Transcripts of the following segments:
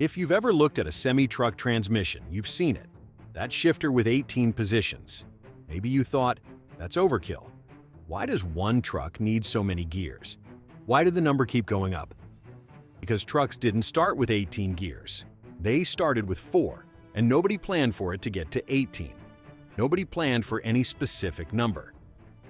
If you've ever looked at a semi-truck transmission, you've seen it. That shifter with 18 positions. Maybe you thought, that's overkill. Why does one truck need so many gears? Why did the number keep going up? Because trucks didn't start with 18 gears. They started with 4, and nobody planned for it to get to 18. Nobody planned for any specific number.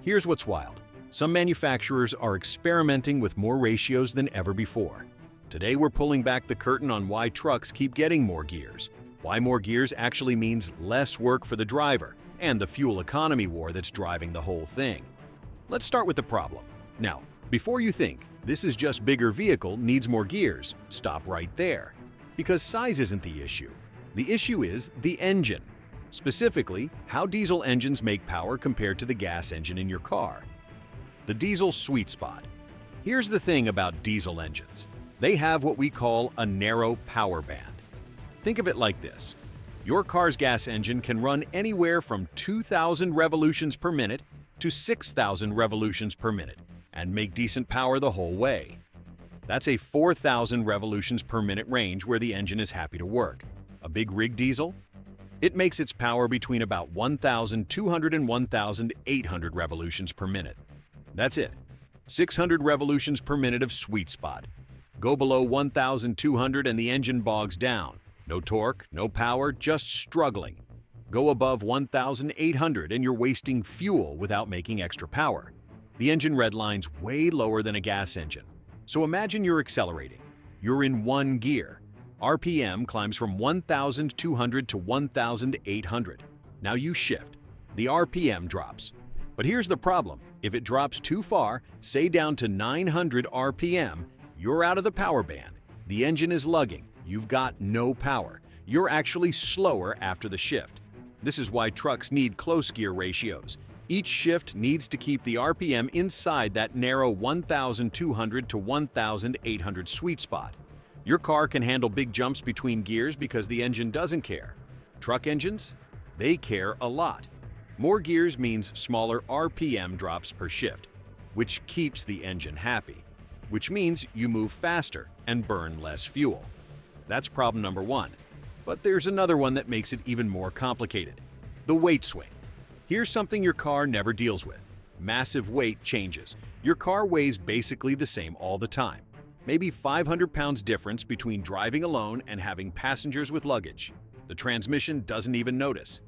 Here's what's wild. Some manufacturers are experimenting with more ratios than ever before. Today we're pulling back the curtain on why trucks keep getting more gears, why more gears actually means less work for the driver, and the fuel economy war that's driving the whole thing. Let's start with the problem. Now, before you think, this is just bigger vehicle needs more gears, stop right there. Because size isn't the issue. The issue is the engine. Specifically, how diesel engines make power compared to the gas engine in your car. The diesel sweet spot. Here's the thing about diesel engines. They have what we call a narrow power band. Think of it like this. Your car's gas engine can run anywhere from 2,000 revolutions per minute to 6,000 revolutions per minute and make decent power the whole way. That's a 4,000 revolutions per minute range where the engine is happy to work. A big rig diesel? It makes its power between about 1,200 and 1,800 revolutions per minute. That's it. 600 revolutions per minute of sweet spot. Go below 1,200 and the engine bogs down. No torque, no power, just struggling. Go above 1,800 and you're wasting fuel without making extra power. The engine redline's way lower than a gas engine. So imagine you're accelerating. You're in one gear. RPM climbs from 1,200 to 1,800. Now you shift. The RPM drops. But here's the problem. If it drops too far, say down to 900 RPM, you're out of the power band. The engine is lugging. You've got no power. You're actually slower after the shift. This is why trucks need close gear ratios. Each shift needs to keep the RPM inside that narrow 1,200 to 1,800 sweet spot. Your car can handle big jumps between gears because the engine doesn't care. Truck engines? They care a lot. More gears means smaller RPM drops per shift, which keeps the engine happy, which means you move faster and burn less fuel. That's problem number one. But there's another one that makes it even more complicated. The weight swing. Here's something your car never deals with. Massive weight changes. Your car weighs basically the same all the time. Maybe 500 pounds difference between driving alone and having passengers with luggage. The transmission doesn't even notice.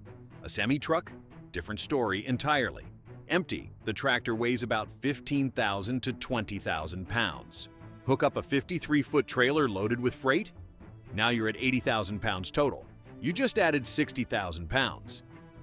A semi-truck? Different story entirely. Empty, the tractor weighs about 15,000 to 20,000 pounds. Hook up a 53-foot trailer loaded with freight? Now you're at 80,000 pounds total. You just added 60,000 pounds.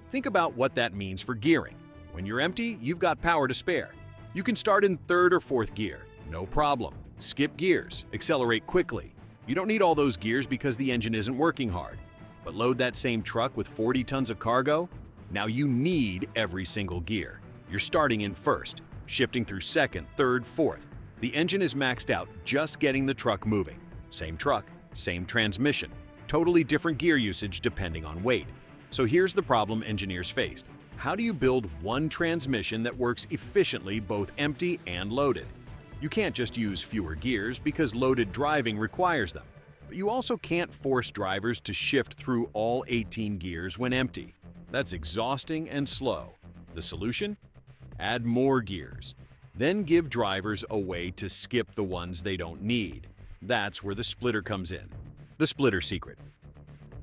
Think about what that means for gearing. When you're empty, you've got power to spare. You can start in third or fourth gear, no problem. Skip gears, accelerate quickly. You don't need all those gears because the engine isn't working hard. But load that same truck with 40 tons of cargo? Now you need every single gear. You're starting in first, shifting through second, third, fourth. The engine is maxed out just getting the truck moving. Same truck, same transmission, totally different gear usage depending on weight. So here's the problem engineers faced. How do you build one transmission that works efficiently both empty and loaded? You can't just use fewer gears because loaded driving requires them. But you also can't force drivers to shift through all 18 gears when empty. That's exhausting and slow. The solution? Add more gears. Then give drivers a way to skip the ones they don't need. That's where the splitter comes in. The splitter secret.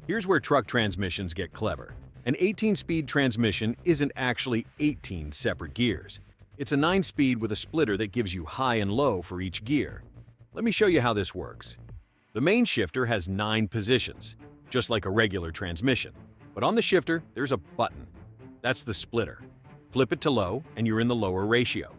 Here's where truck transmissions get clever. An 18-speed transmission isn't actually 18 separate gears. It's a 9-speed with a splitter that gives you high and low for each gear. Let me show you how this works. The main shifter has 9 positions, just like a regular transmission. But on the shifter, there's a button. That's the splitter. Flip it to low, and you're in the lower ratio.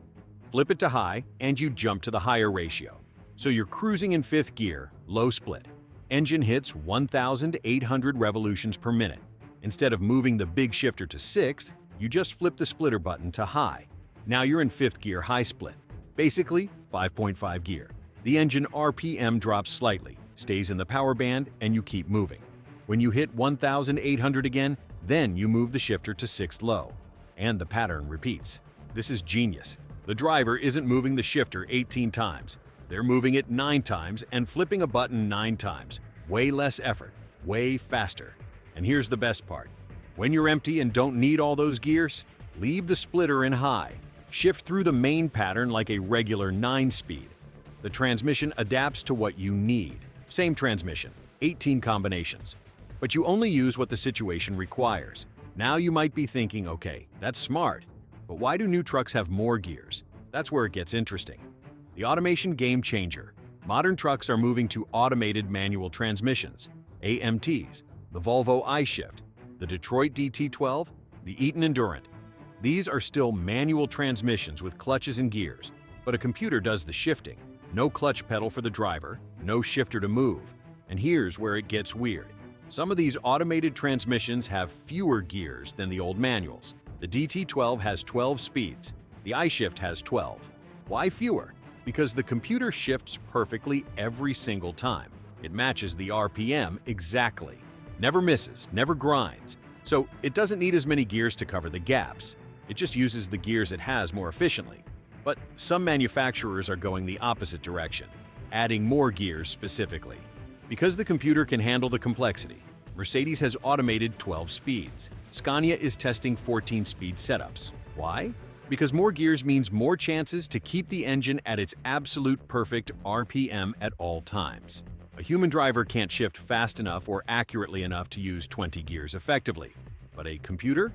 Flip it to high, and you jump to the higher ratio. So you're cruising in 5th gear, low split. Engine hits 1,800 revolutions per minute. Instead of moving the big shifter to 6th, you just flip the splitter button to high. Now you're in 5th gear high split. Basically, 5.5 gear. The engine RPM drops slightly, stays in the power band, and you keep moving. When you hit 1,800 again, then you move the shifter to 6th low. And the pattern repeats. This is genius. The driver isn't moving the shifter 18 times. They're moving it 9 times and flipping a button 9 times, Way less effort, way faster. And here's the best part. When you're empty and don't need all those gears, leave the splitter in high. Shift through the main pattern like a regular 9-speed. The transmission adapts to what you need. Same transmission, 18 combinations. But you only use what the situation requires. Now you might be thinking, okay, that's smart, but why do new trucks have more gears? That's where it gets interesting. The automation game changer. Modern trucks are moving to automated manual transmissions, AMTs, the Volvo I-Shift, the Detroit DT12, the Eaton Endurant. These are still manual transmissions with clutches and gears, but a computer does the shifting. No clutch pedal for the driver, no shifter to move. And here's where it gets weird. Some of these automated transmissions have fewer gears than the old manuals. The DT12 has 12 speeds. The I-Shift has 12. Why fewer? Because the computer shifts perfectly every single time. It matches the RPM exactly. Never misses, never grinds. So it doesn't need as many gears to cover the gaps. It just uses the gears it has more efficiently. But some manufacturers are going the opposite direction, adding more gears specifically. Because the computer can handle the complexity, Mercedes has automated 12 speeds. Scania is testing 14-speed setups. Why? Because more gears means more chances to keep the engine at its absolute perfect RPM at all times. A human driver can't shift fast enough or accurately enough to use 20 gears effectively. But a computer?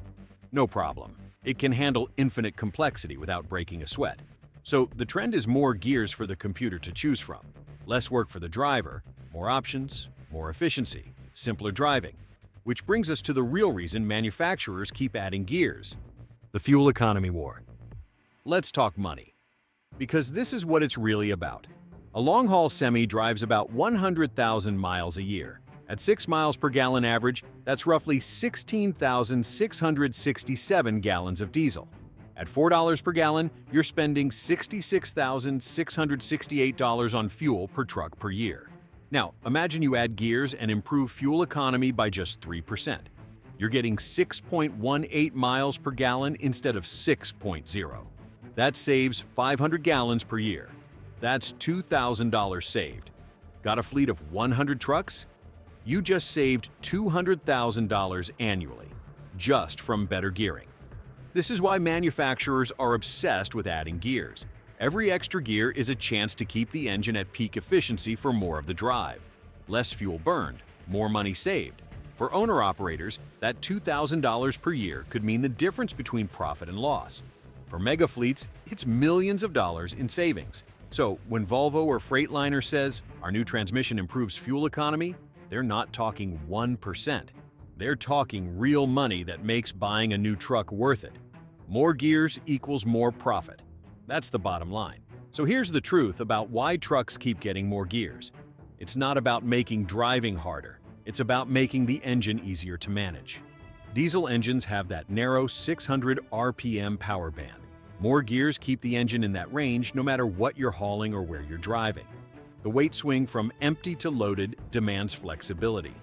No problem. It can handle infinite complexity without breaking a sweat. So the trend is more gears for the computer to choose from. Less work for the driver, more options, more efficiency, simpler driving. Which brings us to the real reason manufacturers keep adding gears. The fuel economy war. Let's talk money. Because this is what it's really about. A long-haul semi drives about 100,000 miles a year. At 6 miles per gallon average, that's roughly 16,667 gallons of diesel. At $4 per gallon, you're spending $66,668 on fuel per truck per year. Now, imagine you add gears and improve fuel economy by just 3%. You're getting 6.18 miles per gallon instead of 6.0. That saves 500 gallons per year. That's $2,000 saved. Got a fleet of 100 trucks? You just saved $200,000 annually, just from better gearing. This is why manufacturers are obsessed with adding gears. Every extra gear is a chance to keep the engine at peak efficiency for more of the drive. Less fuel burned, more money saved. For owner-operators, that $2,000 per year could mean the difference between profit and loss. For mega fleets, it's millions of dollars in savings. So when Volvo or Freightliner says our new transmission improves fuel economy, they're not talking 1%. They're talking real money that makes buying a new truck worth it. More gears equals more profit. That's the bottom line. So here's the truth about why trucks keep getting more gears. It's not about making driving harder. It's about making the engine easier to manage. Diesel engines have that narrow 600 RPM power band. More gears keep the engine in that range no matter what you're hauling or where you're driving. The weight swing from empty to loaded demands flexibility.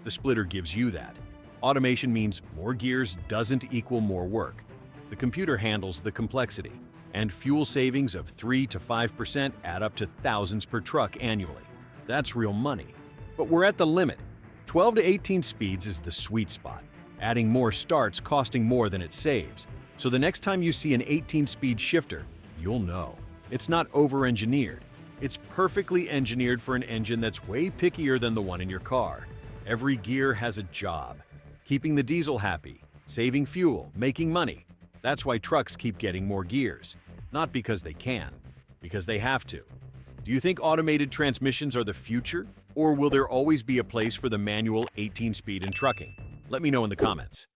The splitter gives you that. Automation means more gears doesn't equal more work. The computer handles the complexity, and fuel savings of 3 to 5% add up to thousands per truck annually. That's real money. But we're at the limit. 12 to 18 speeds is the sweet spot. Adding more starts costing more than it saves. So the next time you see an 18-speed shifter, you'll know. It's not over-engineered. It's perfectly engineered for an engine that's way pickier than the one in your car. Every gear has a job. Keeping the diesel happy, saving fuel, making money. That's why trucks keep getting more gears. Not because they can, because they have to. Do you think automated transmissions are the future? Or will there always be a place for the manual 18-speed in trucking? Let me know in the comments.